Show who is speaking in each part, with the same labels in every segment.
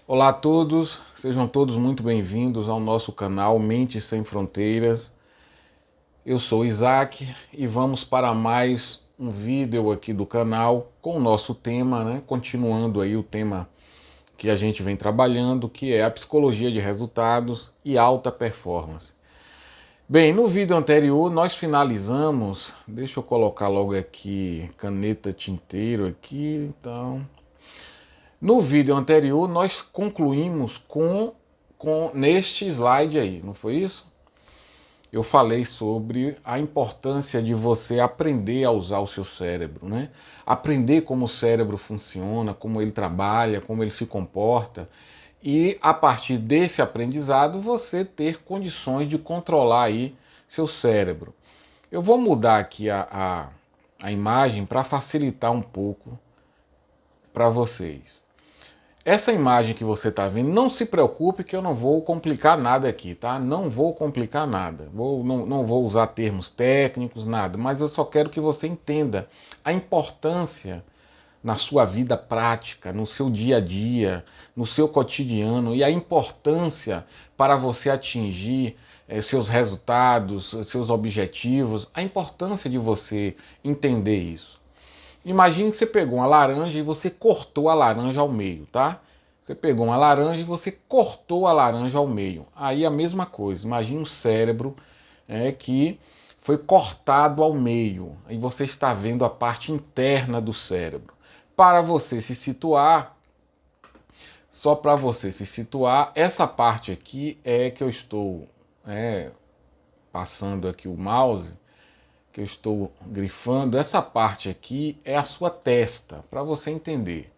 Speaker 1: Olá a todos, sejam todos muito bem-vindos ao nosso canal Mentes Sem Fronteiras. Eu sou Isaac e vamos para mais um vídeo aqui do canal com o nosso tema, né? Continuando aí o tema que a gente vem trabalhando, que é a psicologia de resultados e alta performance. Bem, no vídeo anterior nós finalizamos, deixa eu colocar logo aqui caneta tinteiro aqui, então. No vídeo anterior, nós concluímos com neste slide aí, não foi isso? Eu falei sobre a importância de você aprender a usar o seu cérebro, né? Aprender como o cérebro funciona, como ele trabalha, como ele se comporta. E a partir desse aprendizado, você ter condições de controlar aí seu cérebro. Eu vou mudar aqui a imagem para facilitar um pouco para vocês. Essa imagem que você está vendo, não se preocupe que eu não vou complicar nada aqui, tá? Não vou complicar nada. Não vou usar termos técnicos, nada, mas eu só quero que você entenda a importância na sua vida prática, no seu dia a dia, no seu cotidiano e a importância para você atingir seus resultados, seus objetivos, a importância de você entender isso. Imagine que você pegou uma laranja e você cortou a laranja ao meio, tá? Você pegou uma laranja e você cortou a laranja ao meio. Aí a mesma coisa. Imagine um cérebro que foi cortado ao meio. E você está vendo a parte interna do cérebro. Para você se situar, só para você se situar, essa parte aqui é que eu estou passando aqui o mouse, que eu estou grifando, essa parte aqui é a sua testa, para você entender.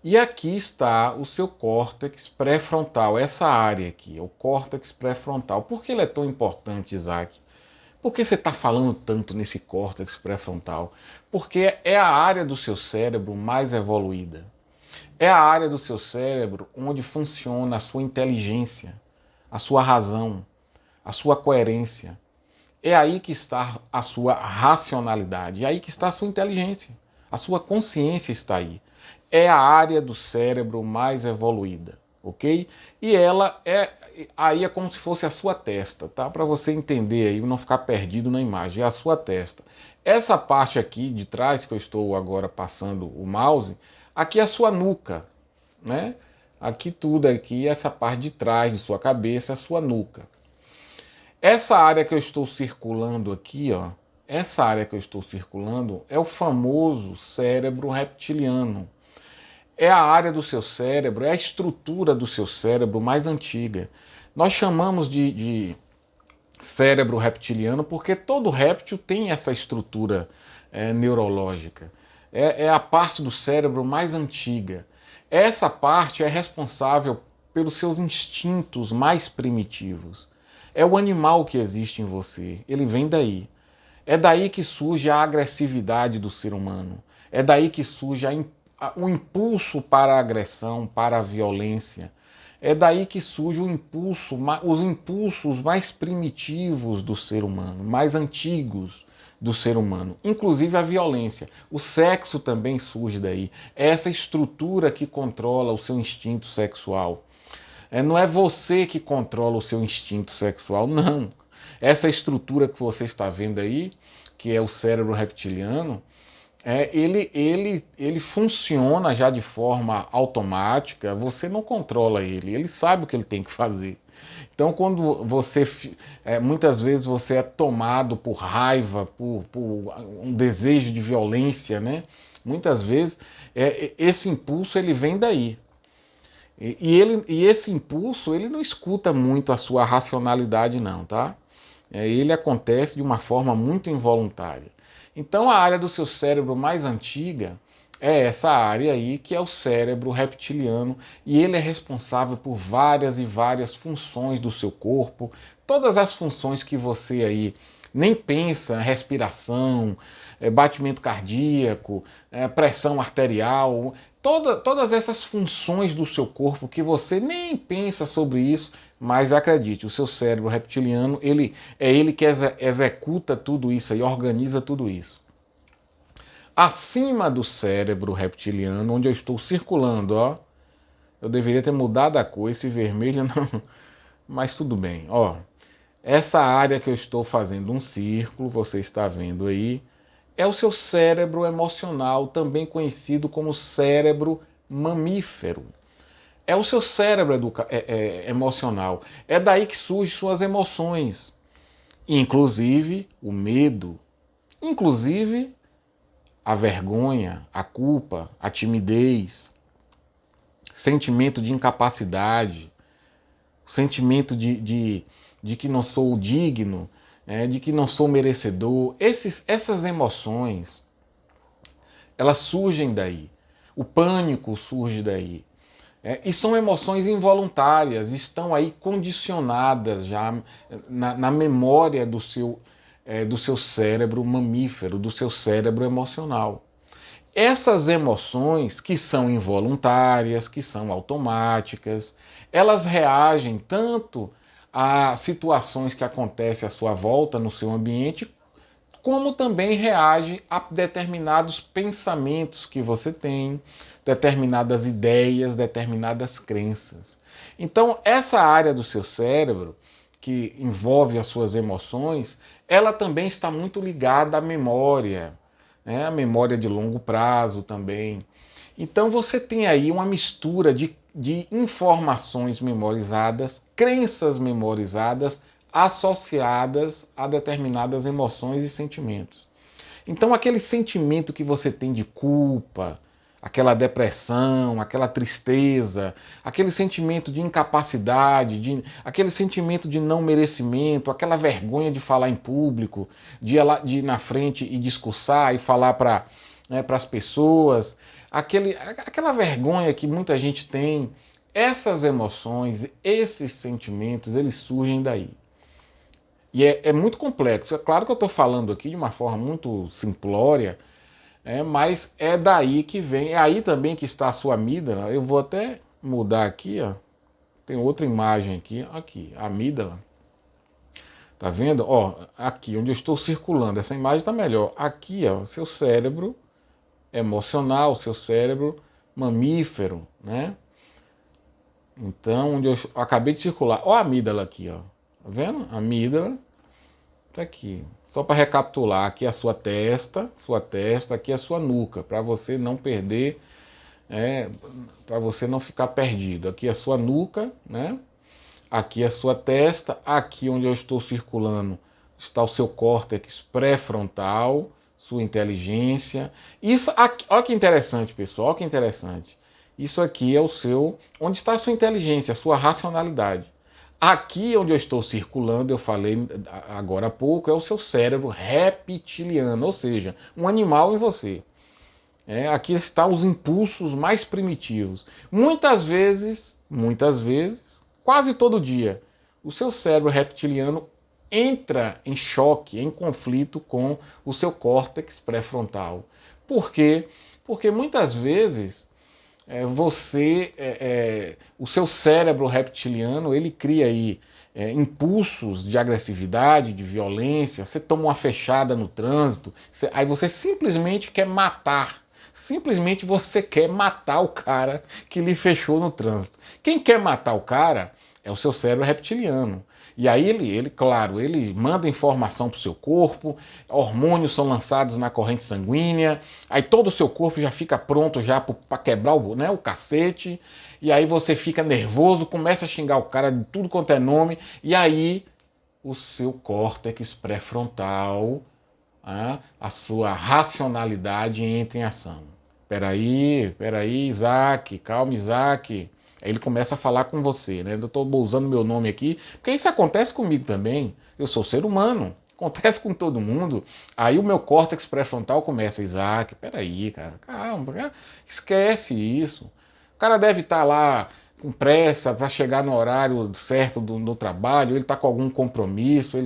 Speaker 1: E aqui está o seu córtex pré-frontal, essa área aqui, é o córtex pré-frontal. Por que ele é tão importante, Isaac? Por que você está falando tanto nesse córtex pré-frontal? Porque é a área do seu cérebro mais evoluída. É a área do seu cérebro onde funciona a sua inteligência, a sua razão, a sua coerência. É aí que está a sua racionalidade, é aí que está a sua inteligência, a sua consciência está aí. É a área do cérebro mais evoluída, ok? E ela aí é como se fosse a sua testa, tá? Para você entender aí, não ficar perdido na imagem, é a sua testa. Essa parte aqui de trás que eu estou agora passando o mouse, aqui é a sua nuca, né? Aqui tudo aqui, essa parte de trás de sua cabeça, é a sua nuca. Essa área que eu estou circulando aqui, ó, essa área que eu estou circulando é o famoso cérebro reptiliano. É a área do seu cérebro, é a estrutura do seu cérebro mais antiga. Nós chamamos de cérebro reptiliano porque todo réptil tem essa estrutura neurológica. É a parte do cérebro mais antiga. Essa parte é responsável pelos seus instintos mais primitivos. É o animal que existe em você, ele vem daí. É daí que surge a agressividade do ser humano. É daí que surge o impulso para a agressão, para a violência. É daí que surge os impulsos mais primitivos do ser humano, mais antigos do ser humano, inclusive a violência. O sexo também surge daí. É essa estrutura que controla o seu instinto sexual. Não é você que controla o seu instinto sexual, não. Essa estrutura que você está vendo aí, que é o cérebro reptiliano, ele funciona já de forma automática, você não controla ele sabe o que ele tem que fazer. Então, quando muitas vezes você é tomado por raiva, por um desejo de violência, né? Muitas vezes esse impulso ele vem daí. E esse impulso ele não escuta muito a sua racionalidade, não, tá? Ele acontece de uma forma muito involuntária. Então, a área do seu cérebro mais antiga é essa área aí, que é o cérebro reptiliano, e ele é responsável por várias e várias funções do seu corpo, todas as funções que você aí nem pensa, respiração, batimento cardíaco, pressão arterial, todas essas funções do seu corpo que você nem pensa sobre isso, mas acredite, o seu cérebro reptiliano, ele que executa tudo isso e organiza tudo isso. Acima do cérebro reptiliano, onde eu estou circulando, ó, Eu deveria ter mudado a cor, esse vermelho não, mas tudo bem. Ó, essa área que eu estou fazendo um círculo, você está vendo aí, é o seu cérebro emocional, também conhecido como cérebro mamífero. É o seu cérebro emocional. É daí que surgem suas emoções, inclusive o medo, inclusive a vergonha, a culpa, a timidez, sentimento de incapacidade, sentimento de que não sou digno, né, de que não sou merecedor. Essas emoções, elas surgem daí. O pânico surge daí. E são emoções involuntárias, estão aí condicionadas já na memória do seu cérebro mamífero, do seu cérebro emocional. Essas emoções que são involuntárias, que são automáticas, elas reagem tanto a situações que acontecem à sua volta, no seu ambiente, como também reage a determinados pensamentos que você tem, determinadas ideias, determinadas crenças. Então, essa área do seu cérebro, que envolve as suas emoções, ela também está muito ligada à memória, né? A memória de longo prazo também. Então, você tem aí uma mistura de informações memorizadas, crenças memorizadas, associadas a determinadas emoções e sentimentos. Então, aquele sentimento que você tem de culpa, aquela depressão, aquela tristeza, aquele sentimento de incapacidade, aquele sentimento de não merecimento, aquela vergonha de falar em público, de ir na frente e discursar e falar para, né, as pessoas, aquela vergonha que muita gente tem, essas emoções, esses sentimentos, eles surgem daí. E é muito complexo. É claro que eu estou falando aqui de uma forma muito simplória, mas é daí que vem. É aí também que está a sua amígdala. Eu vou até mudar aqui, ó. Tem outra imagem aqui, aqui, a amígdala. Tá vendo? Ó, aqui onde eu estou circulando, essa imagem está melhor. Aqui, ó, seu cérebro emocional, seu cérebro mamífero, né? Então, onde eu acabei de circular, ó a amígdala aqui, ó. Tá vendo? A amígdala tá aqui. Só para recapitular, aqui é a sua testa, aqui é a sua nuca, para você não perder, para você não ficar perdido. Aqui é a sua nuca, né? Aqui é a sua testa, aqui onde eu estou circulando está o seu córtex pré-frontal, sua inteligência. Isso aqui, olha que interessante, pessoal, olha que interessante. Isso aqui é o seu, onde está a sua inteligência, a sua racionalidade. Aqui onde eu estou circulando, eu falei agora há pouco, é o seu cérebro reptiliano, ou seja, um animal em você. Aqui estão os impulsos mais primitivos. Muitas vezes, quase todo dia, o seu cérebro reptiliano entra em choque, em conflito com o seu córtex pré-frontal. Por quê? Porque muitas vezes o seu cérebro reptiliano, ele cria aí impulsos de agressividade, de violência. Você toma uma fechada no trânsito, aí você simplesmente quer matar. Simplesmente você quer matar o cara que lhe fechou no trânsito. Quem quer matar o cara é o seu cérebro reptiliano. E aí claro, ele manda informação para o seu corpo, hormônios são lançados na corrente sanguínea, aí todo o seu corpo já fica pronto já para quebrar o cacete, e aí você fica nervoso, começa a xingar o cara de tudo quanto é nome, e aí o seu córtex pré-frontal, a sua racionalidade entra em ação. Peraí, Isaac, calma, Isaac. Aí ele começa a falar com você, né? Eu estou usando meu nome aqui, porque isso acontece comigo também. Eu sou ser humano, acontece com todo mundo. Aí o meu córtex pré-frontal começa, Isaac, peraí, cara, calma, esquece isso. O cara deve estar lá com pressa para chegar no horário certo do trabalho, ele está com algum compromisso,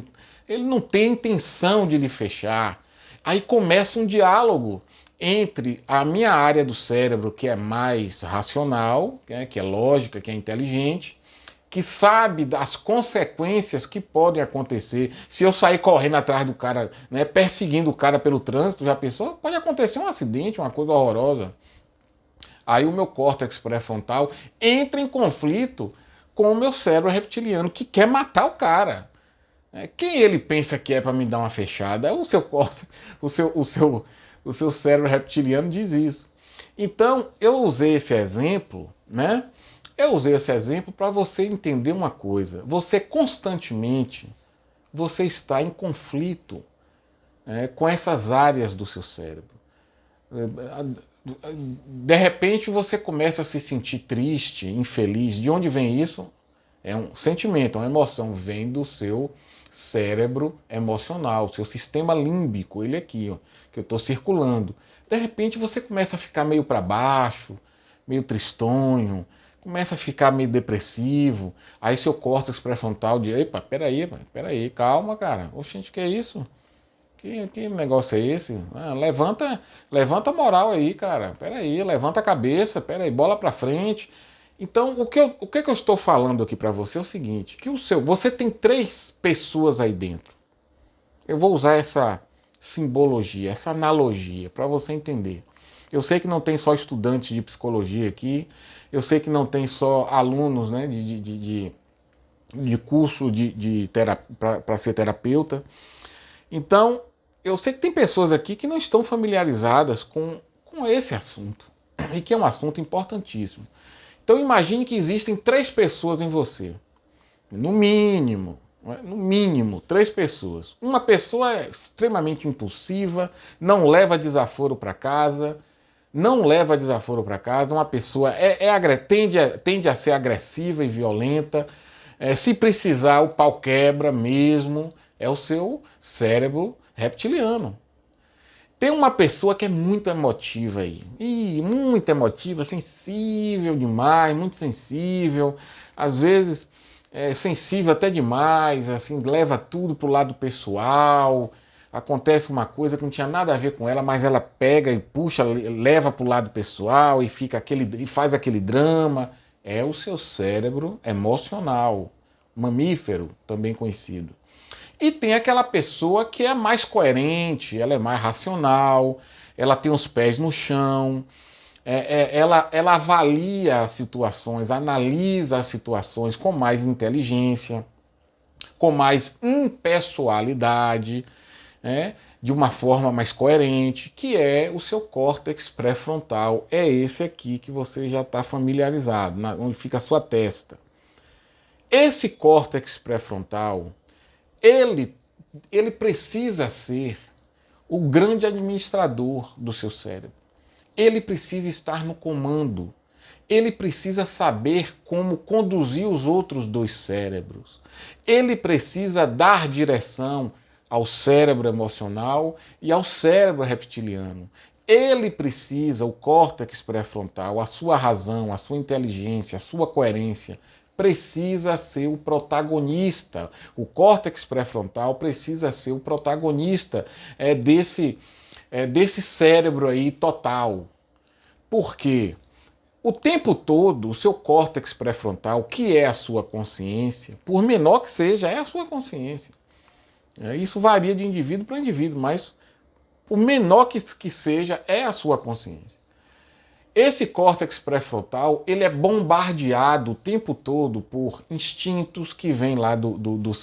Speaker 1: ele não tem intenção de lhe fechar. Aí começa um diálogo entre a minha área do cérebro, que é mais racional, que é lógica, que é inteligente, que sabe das consequências que podem acontecer se eu sair correndo atrás do cara, né, perseguindo o cara pelo trânsito, já pensou? Pode acontecer um acidente, uma coisa horrorosa. Aí o meu córtex pré-frontal entra em conflito com o meu cérebro reptiliano, que quer matar o cara. Quem ele pensa que é para me dar uma fechada? É o seu córtex, o seu cérebro reptiliano diz isso. Então, eu usei esse exemplo, né? Eu usei esse exemplo para você entender uma coisa. Você constantemente, você está em conflito com essas áreas do seu cérebro. De repente você começa a se sentir triste, infeliz. De onde vem isso? É um sentimento, é uma emoção. Vem do seu cérebro emocional, seu sistema límbico, ele aqui, ó, que eu estou circulando. De repente você começa a ficar meio para baixo, meio tristonho, começa a ficar meio depressivo. Aí seu córtex pré-frontal diz: epa, peraí, calma, cara. Oxente, que é isso? Que negócio é esse? Levanta a moral aí, cara. Pera aí, levanta a cabeça, pera aí, bola pra frente. Então, o que eu estou falando aqui para você é o seguinte, que você tem três pessoas aí dentro. Eu vou usar essa simbologia, essa analogia para você entender. Eu sei que não tem só estudantes de psicologia aqui, eu sei que não tem só alunos, né, de curso para ser terapeuta. Então, eu sei que tem pessoas aqui que não estão familiarizadas com esse assunto, e que é um assunto importantíssimo. Então imagine que existem três pessoas em você, no mínimo, três pessoas. Uma pessoa é extremamente impulsiva, não leva desaforo para casa, uma pessoa tende a ser agressiva e violenta, se precisar o pau quebra mesmo, é o seu cérebro reptiliano. Tem uma pessoa que é muito emotiva aí. Muito emotiva, sensível demais, muito sensível. Às vezes é sensível até demais, assim, leva tudo pro lado pessoal. Acontece uma coisa que não tinha nada a ver com ela, mas ela pega e puxa, leva pro lado pessoal e faz aquele drama. É o seu cérebro emocional, mamífero, também conhecido. E tem aquela pessoa que é mais coerente, ela é mais racional, ela tem os pés no chão, ela avalia as situações, analisa as situações com mais inteligência, com mais impessoalidade, de uma forma mais coerente, que é o seu córtex pré-frontal. É esse aqui que você já está familiarizado, onde fica a sua testa. Esse córtex pré-frontal, ele, ele precisa ser o grande administrador do seu cérebro. Ele precisa estar no comando. Ele precisa saber como conduzir os outros dois cérebros. Ele precisa dar direção ao cérebro emocional e ao cérebro reptiliano. Ele precisa, o córtex pré-frontal, a sua razão, a sua inteligência, a sua coerência, precisa ser o protagonista. O córtex pré-frontal precisa ser o protagonista desse cérebro aí total. Por quê? O tempo todo, o seu córtex pré-frontal, que é a sua consciência, por menor que seja, é a sua consciência. Isso varia de indivíduo para indivíduo, mas por menor que seja, é a sua consciência. Esse córtex pré-frontal, ele é bombardeado o tempo todo por instintos que vêm lá do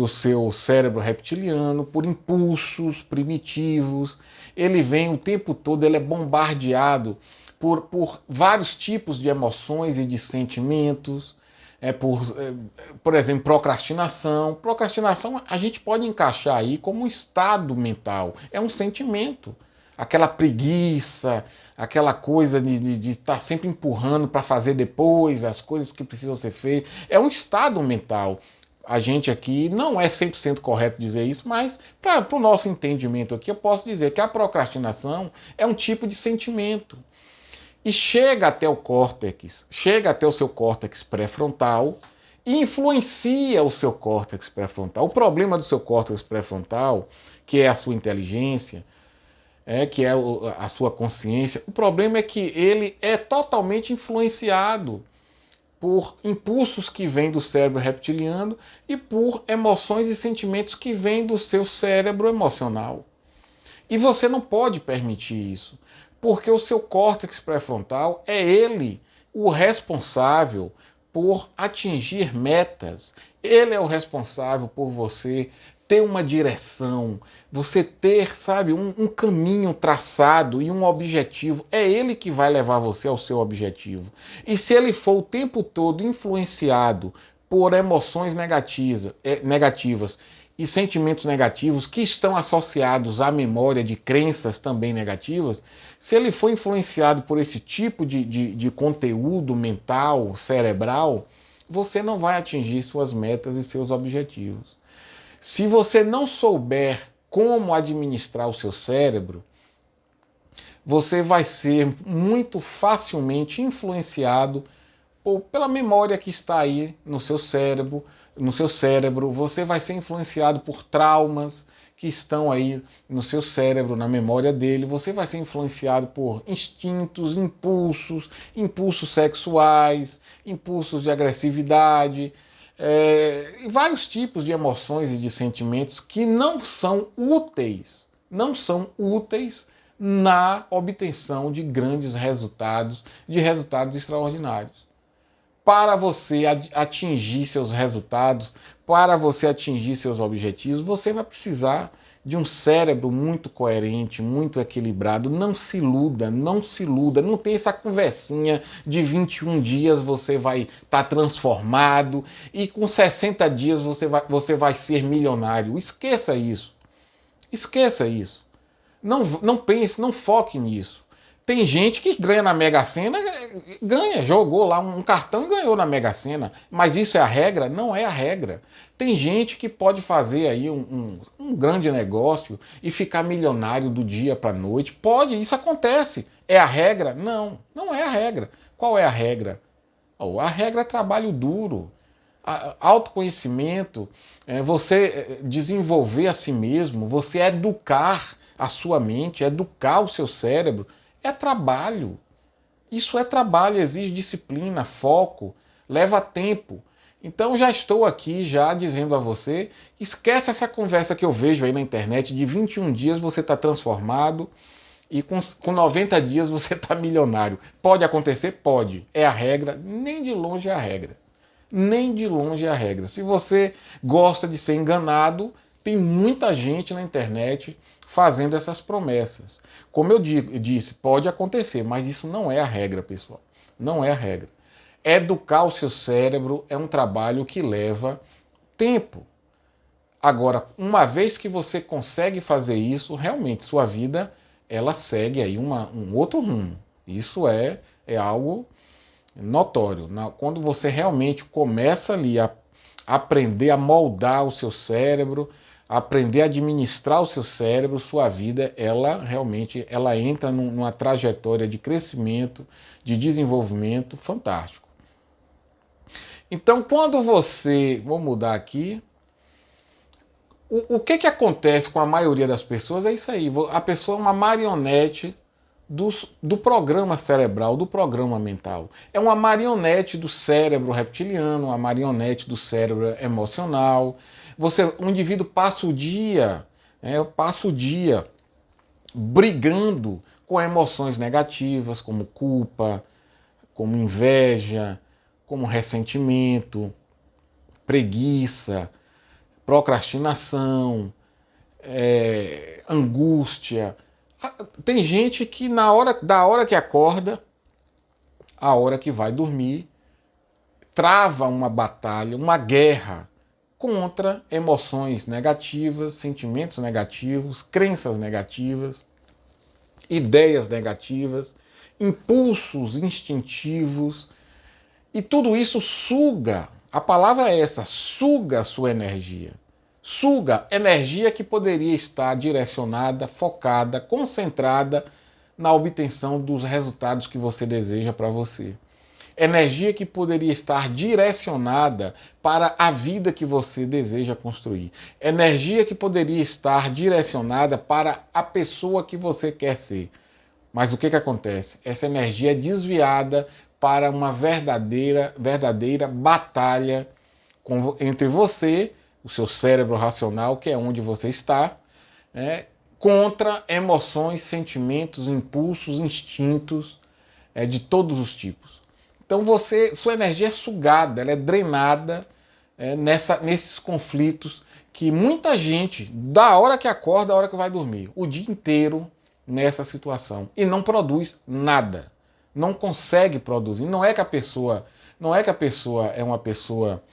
Speaker 1: seu cérebro reptiliano, por impulsos primitivos. Ele vem o tempo todo, ele é bombardeado por vários tipos de emoções e de sentimentos. Por exemplo, procrastinação. Procrastinação a gente pode encaixar aí como um estado mental, é um sentimento. Aquela preguiça, aquela coisa de estar sempre empurrando para fazer depois as coisas que precisam ser feitas. É um estado mental. A gente aqui não é 100% correto dizer isso, mas para o nosso entendimento aqui, eu posso dizer que a procrastinação é um tipo de sentimento. E chega até o córtex, chega até o seu córtex pré-frontal e influencia o seu córtex pré-frontal. O problema do seu córtex pré-frontal, que é a sua inteligência, que é a sua consciência, o problema é que ele é totalmente influenciado por impulsos que vêm do cérebro reptiliano e por emoções e sentimentos que vêm do seu cérebro emocional. E você não pode permitir isso. Porque o seu córtex pré-frontal é ele o responsável por atingir metas. Ele é o responsável por você ter uma direção, você ter, sabe, um caminho traçado e um objetivo. É ele que vai levar você ao seu objetivo. E se ele for o tempo todo influenciado por emoções negativas e sentimentos negativos que estão associados à memória de crenças também negativas, se ele for influenciado por esse tipo de conteúdo mental, cerebral, você não vai atingir suas metas e seus objetivos. Se você não souber como administrar o seu cérebro, você vai ser muito facilmente influenciado pela memória que está aí no seu cérebro, você vai ser influenciado por traumas que estão aí no seu cérebro, na memória dele, você vai ser influenciado por instintos, impulsos sexuais, impulsos de agressividade, e vários tipos de emoções e de sentimentos que não são úteis na obtenção de grandes resultados, de resultados extraordinários. Para você atingir seus resultados, para você atingir seus objetivos, você vai precisar de um cérebro muito coerente, muito equilibrado. Não se iluda, não se iluda. Não tem essa conversinha de 21 dias você vai estar transformado e com 60 dias você vai ser milionário. Esqueça isso. Esqueça isso. Não pense, não foque nisso. Tem gente que ganha na Mega Sena, jogou lá um cartão e ganhou na Mega Sena. Mas isso é a regra? Não é a regra. Tem gente que pode fazer aí um grande negócio e ficar milionário do dia para a noite. Pode, isso acontece. É a regra? Não, não é a regra. Qual é a regra? A regra é trabalho duro. Autoconhecimento, você desenvolver a si mesmo, você educar a sua mente, educar o seu cérebro. É trabalho. Isso é trabalho, exige disciplina, foco, leva tempo. Então já estou aqui já dizendo a você, esquece essa conversa que eu vejo aí na internet de 21 dias você está transformado e com 90 dias você está milionário. Pode acontecer? Pode. É a regra, nem de longe é a regra. Nem de longe é a regra. Se você gosta de ser enganado, tem muita gente na internet fazendo essas promessas. Como eu disse, pode acontecer, mas isso não é a regra, pessoal. Não é a regra. Educar o seu cérebro é um trabalho que leva tempo. Agora, uma vez que você consegue fazer isso, realmente sua vida ela segue aí um outro rumo. Isso é algo notório. Quando você realmente começa ali a aprender a moldar o seu cérebro, aprender a administrar o seu cérebro, sua vida, ela realmente ela entra numa trajetória de crescimento, de desenvolvimento fantástico. Então, quando você, vou mudar aqui, o que acontece com a maioria das pessoas é isso aí, a pessoa é uma marionete do programa cerebral, do programa mental. É uma marionete do cérebro reptiliano, uma marionete do cérebro emocional. O indivíduo passa o dia brigando com emoções negativas, como culpa, como inveja, como ressentimento, preguiça, procrastinação, angústia. Tem gente que da hora que acorda, a hora que vai dormir, trava uma batalha, uma guerra contra emoções negativas, sentimentos negativos, crenças negativas, ideias negativas, impulsos instintivos, e tudo isso suga, a palavra é essa, suga a sua energia. Suga energia que poderia estar direcionada, focada, concentrada na obtenção dos resultados que você deseja para você. Energia que poderia estar direcionada para a vida que você deseja construir. Energia que poderia estar direcionada para a pessoa que você quer ser. Mas o que acontece? Essa energia é desviada para uma verdadeira batalha entre você, o seu cérebro racional, que é onde você está, contra emoções, sentimentos, impulsos, instintos de todos os tipos. Então sua energia é sugada, ela é drenada nesses conflitos que muita gente, da hora que acorda à hora que vai dormir, o dia inteiro nessa situação e não produz nada, não consegue produzir. Não é que a pessoa é uma pessoa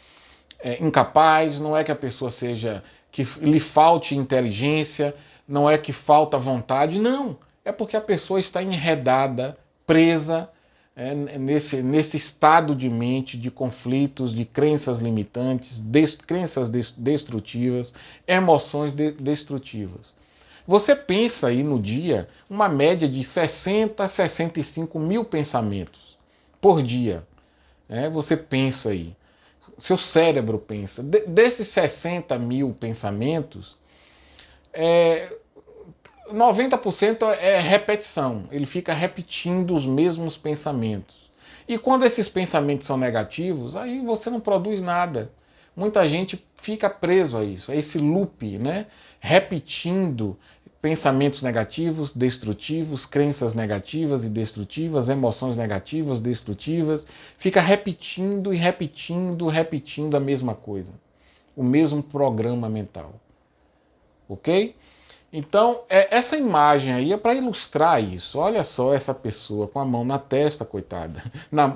Speaker 1: incapaz, não é que a pessoa seja que lhe falte inteligência, não é que falta vontade, não. É porque a pessoa está enredada, presa nesse estado de mente, de conflitos, de crenças limitantes, crenças destrutivas, emoções destrutivas. Você pensa aí no dia uma média de 60 a 65 mil pensamentos por dia. Você pensa aí. Seu cérebro pensa. Desses 60 mil pensamentos, 90% é repetição. Ele fica repetindo os mesmos pensamentos. E quando esses pensamentos são negativos, aí você não produz nada. Muita gente fica preso a isso, a esse loop, né? Repetindo pensamentos negativos, destrutivos, crenças negativas e destrutivas, emoções negativas, destrutivas. Fica repetindo e repetindo, repetindo a mesma coisa. O mesmo programa mental. Ok? Então, essa imagem aí é para ilustrar isso. Olha só essa pessoa com a mão na testa, coitada,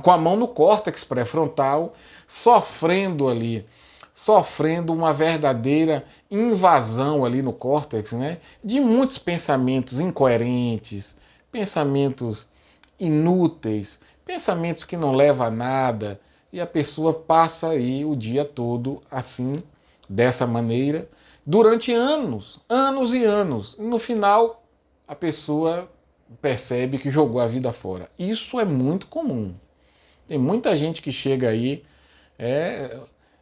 Speaker 1: com a mão no córtex pré-frontal, sofrendo uma verdadeira invasão ali no córtex, né? De muitos pensamentos incoerentes, pensamentos inúteis, pensamentos que não levam a nada, e a pessoa passa aí o dia todo assim, dessa maneira, durante anos, anos e anos. E no final, a pessoa percebe que jogou a vida fora. Isso é muito comum. Tem muita gente que chega aí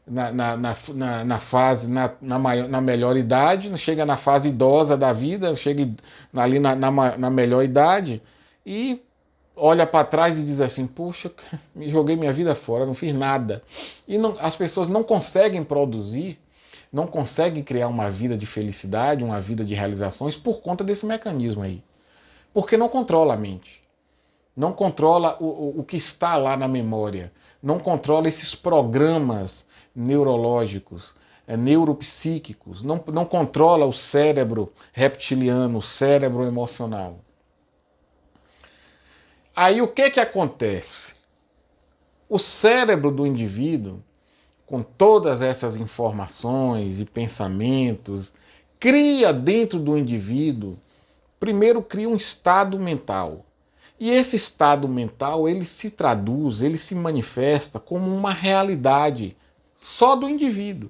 Speaker 1: na fase, na melhor idade, chega na fase idosa da vida, chega ali na melhor idade e olha para trás e diz assim, puxa, me joguei minha vida fora, não fiz nada. E as pessoas não conseguem produzir, não conseguem criar uma vida de felicidade, uma vida de realizações por conta desse mecanismo aí. Porque não controla a mente. Não controla o que está lá na memória. Não controla esses programas neurológicos, neuropsíquicos. Não controla o cérebro reptiliano, o cérebro emocional. Aí o que acontece? O cérebro do indivíduo, com todas essas informações e pensamentos, cria dentro do indivíduo, primeiro cria um estado mental. E esse estado mental, ele se traduz, ele se manifesta como uma realidade só do indivíduo.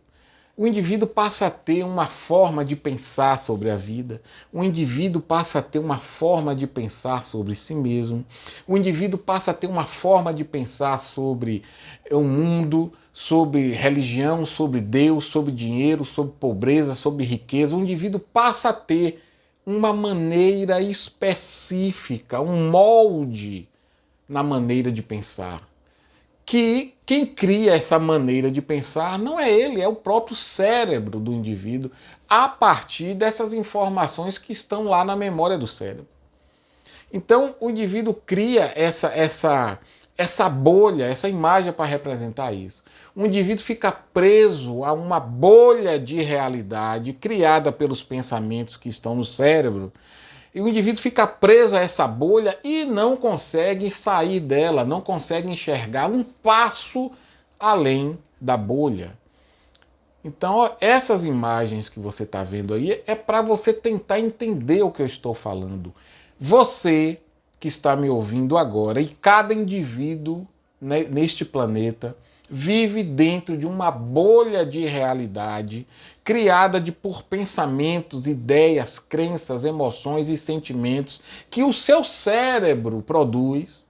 Speaker 1: O indivíduo passa a ter uma forma de pensar sobre a vida, o indivíduo passa a ter uma forma de pensar sobre si mesmo, o indivíduo passa a ter uma forma de pensar sobre o mundo, sobre religião, sobre Deus, sobre dinheiro, sobre pobreza, sobre riqueza. O indivíduo passa a ter uma maneira específica, um molde na maneira de pensar. Que quem cria essa maneira de pensar não é ele, é o próprio cérebro do indivíduo, a partir dessas informações que estão lá na memória do cérebro. Então o indivíduo cria essa bolha, essa imagem para representar isso. O indivíduo fica preso a uma bolha de realidade criada pelos pensamentos que estão no cérebro. E o indivíduo fica preso a essa bolha e não consegue sair dela, não consegue enxergar um passo além da bolha. Então, ó, essas imagens que você está vendo aí é para você tentar entender o que eu estou falando. Você que está me ouvindo agora e cada indivíduo neste planeta vive dentro de uma bolha de realidade criada por pensamentos, ideias, crenças, emoções e sentimentos que o seu cérebro produz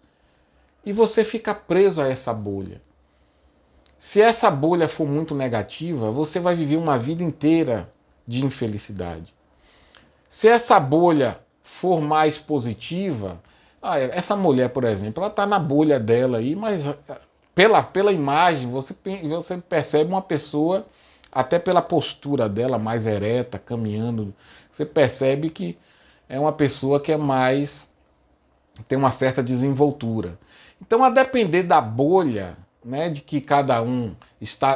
Speaker 1: e você fica preso a essa bolha. Se essa bolha for muito negativa, você vai viver uma vida inteira de infelicidade. Se essa bolha for mais positiva, essa mulher, por exemplo, ela está na bolha dela aí, mas pela imagem você percebe uma pessoa até pela postura dela mais ereta, caminhando, você percebe que é uma pessoa que é mais, tem uma certa desenvoltura. Então, a depender da bolha, né, de que cada um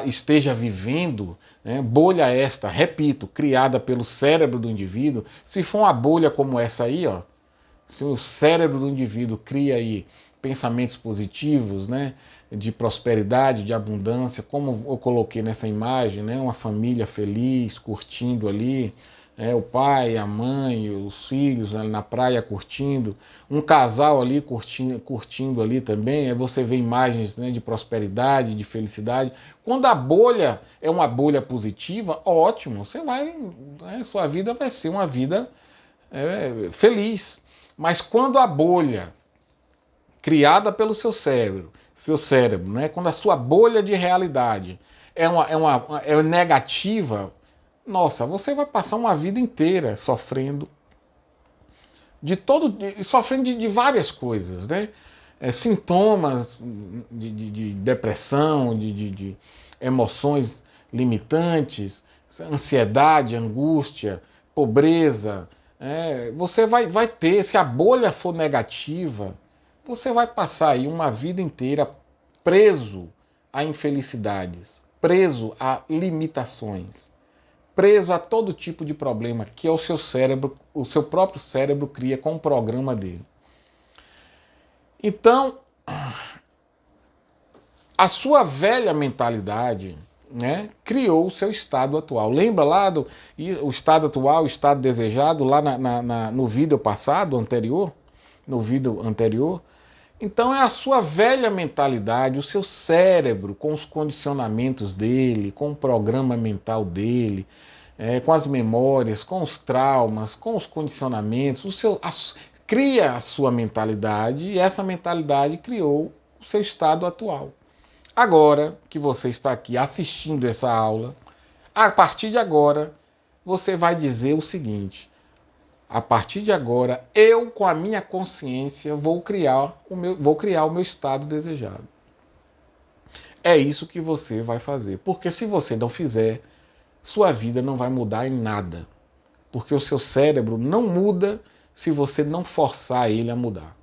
Speaker 1: esteja vivendo, né, bolha esta, repito, criada pelo cérebro do indivíduo, se for uma bolha como essa aí, ó, se o cérebro do indivíduo cria aí pensamentos positivos, né, de prosperidade, de abundância, como eu coloquei nessa imagem, né, uma família feliz, curtindo ali, o pai, a mãe, os filhos, né, na praia curtindo, um casal ali curtindo ali também, aí você vê imagens, né, de prosperidade, de felicidade. Quando a bolha é uma bolha positiva, ótimo, você vai, né, sua vida vai ser uma vida feliz. Mas quando a bolha criada pelo seu cérebro, né, quando a sua bolha de realidade é negativa, nossa, você vai passar uma vida inteira sofrendo sofrendo de várias coisas, né? Sintomas de depressão, de emoções limitantes, ansiedade, angústia, pobreza. Você vai ter, se a bolha for negativa, você vai passar aí uma vida inteira preso a infelicidades, preso a limitações, preso a todo tipo de problema que é o seu cérebro, o seu próprio cérebro cria com o programa dele. Então, a sua velha mentalidade, né, criou o seu estado atual. Lembra lá do o estado atual, o estado desejado, lá no vídeo passado, anterior? No vídeo anterior? Então é a sua velha mentalidade, o seu cérebro, com os condicionamentos dele, com o programa mental dele, com as memórias, com os traumas, com os condicionamentos, cria a sua mentalidade e essa mentalidade criou o seu estado atual. Agora que você está aqui assistindo essa aula, a partir de agora, você vai dizer o seguinte: a partir de agora, eu, com a minha consciência, vou criar o meu estado desejado. É isso que você vai fazer. Porque se você não fizer, sua vida não vai mudar em nada. Porque o seu cérebro não muda se você não forçar ele a mudar.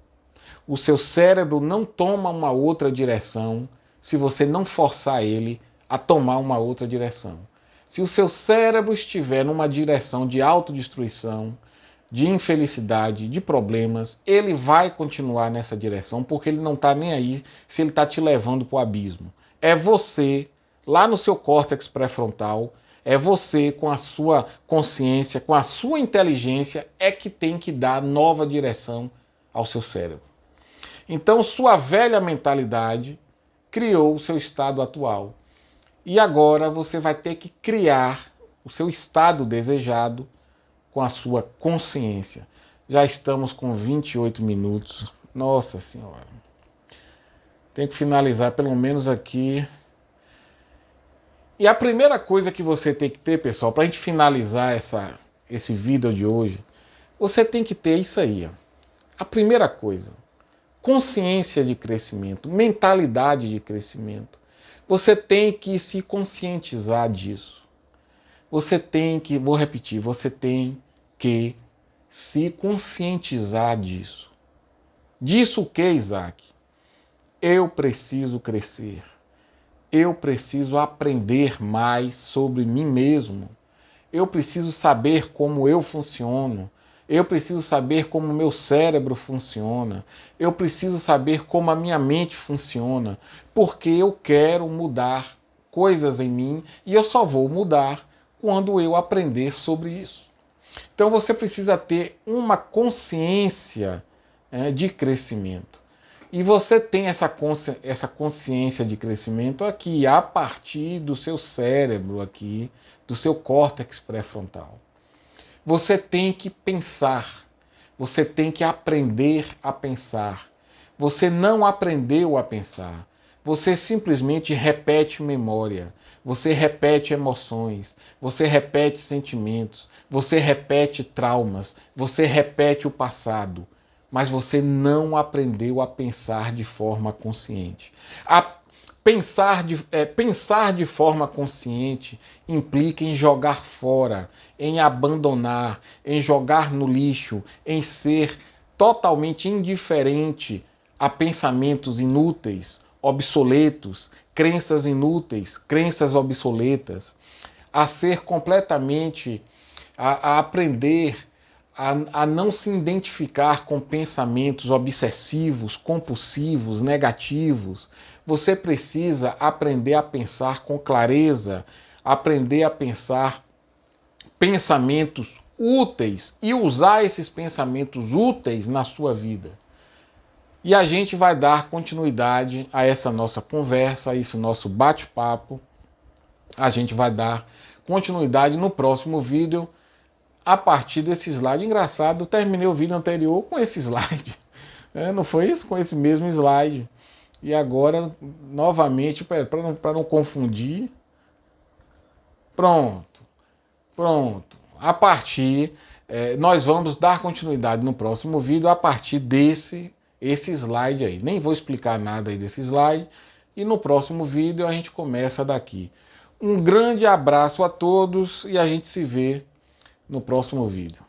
Speaker 1: O seu cérebro não toma uma outra direção se você não forçar ele a tomar uma outra direção. Se o seu cérebro estiver numa direção de autodestruição, de infelicidade, de problemas, ele vai continuar nessa direção porque ele não está nem aí se ele está te levando para o abismo. É você, lá no seu córtex pré-frontal, é você com a sua consciência, com a sua inteligência, é que tem que dar nova direção ao seu cérebro. Então, sua velha mentalidade criou o seu estado atual. E agora você vai ter que criar o seu estado desejado com a sua consciência. Já estamos com 28 minutos. Nossa Senhora. Tem que finalizar pelo menos aqui. E a primeira coisa que você tem que ter, pessoal, para a gente finalizar esse vídeo de hoje, você tem que ter isso aí. Ó. A primeira coisa, consciência de crescimento, mentalidade de crescimento. Você tem que se conscientizar disso. Você tem que, vou repetir, você tem que se conscientizar disso. Disso o que, Isaac? Eu preciso crescer. Eu preciso aprender mais sobre mim mesmo. Eu preciso saber como eu funciono. Eu preciso saber como o meu cérebro funciona. Eu preciso saber como a minha mente funciona. Porque eu quero mudar coisas em mim e eu só vou mudar quando eu aprender sobre isso. Então você precisa ter uma consciência de crescimento. E você tem essa consciência de crescimento aqui, a partir do seu cérebro aqui, do seu córtex pré-frontal. Você tem que pensar, você tem que aprender a pensar. Você não aprendeu a pensar, você simplesmente repete memória, você repete emoções, você repete sentimentos, você repete traumas, você repete o passado. Mas você não aprendeu a pensar de forma consciente. Pensar de forma consciente implica em jogar fora, em abandonar, em jogar no lixo, em ser totalmente indiferente a pensamentos inúteis, obsoletos, crenças inúteis, crenças obsoletas, a ser completamente, a aprender a não se identificar com pensamentos obsessivos, compulsivos, negativos. Você precisa aprender a pensar com clareza, aprender a pensar pensamentos úteis e usar esses pensamentos úteis na sua vida. E a gente vai dar continuidade a essa nossa conversa, a esse nosso bate-papo. A gente vai dar continuidade no próximo vídeo a partir desse slide. Engraçado, eu terminei o vídeo anterior com esse slide. Não foi isso? Com esse mesmo slide. E agora, novamente, para não confundir. Pronto. Pronto. A partir, nós vamos dar continuidade no próximo vídeo a partir esse slide aí. Nem vou explicar nada aí desse slide. E no próximo vídeo a gente começa daqui. Um grande abraço a todos e a gente se vê no próximo vídeo.